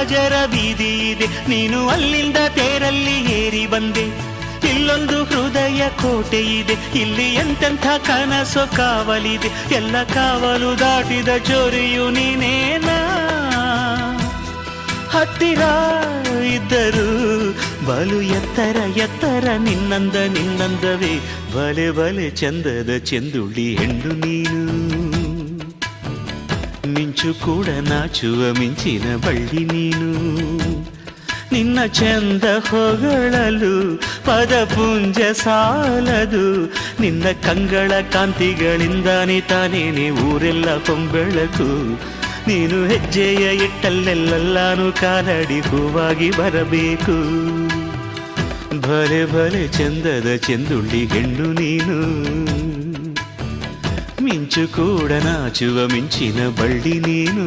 ರಾಜರ ಬೀದಿ ಇದೆ, ನೀನು ಅಲ್ಲಿಂದ ತೇರಲ್ಲಿ ಏರಿ ಬಂದೆ. ಇಲ್ಲೊಂದು ಹೃದಯ ಕೋಟೆ ಇದೆ, ಇಲ್ಲಿ ಎಂತೆಂಥ ಕನಸು ಕಾವಲಿದೆ. ಎಲ್ಲ ಕಾವಲು ದಾಟಿದ ಚೋರಿಯು ನೀನೇನಾ. ಹತ್ತಿರ ಇದ್ದರು ಬಲು ಎತ್ತರ ಎತ್ತರ ನಿನ್ನಂದವೇ. ಬಲೆ ಬಲೆ ಚಂದದ ಚೆಂದುಳ್ಳಿ ಹೆಣ್ಣು ನೀನು. ಮಿಂಚು ಕೂಡ ನಾಚುವ ಮಿಂಚಿನ ಬಳ್ಳಿ ನೀನು. ನಿನ್ನ ಚಂದ ಹೊಗಳಲು ಪದಪುಂಜ ಸಾಲದು. ನಿನ್ನ ಕಂಗಳ ಕಾಂತಿಗಳಿಂದಾನೆ ತಾನೇನೆ ಊರೆಲ್ಲ ಹೊಂಬೆಳಕು. ನೀನು ಹೆಜ್ಜೆಯ ಇಟ್ಟಲ್ಲೆಲ್ಲಾನು ಕಾಲಡಿ ಹೂವಾಗಿ ಬರಬೇಕು. ಭಲೆ ಭಲೆ ಚಂದದ ಚೆಂದುಳ್ಳಿ ಹೆಣ್ಣು ನೀನು. ಮಿಂಚು ಕೂಡ ನಾಚುವ ಮಿಂಚಿನ ಬಳ್ಳಿ ನೀನು.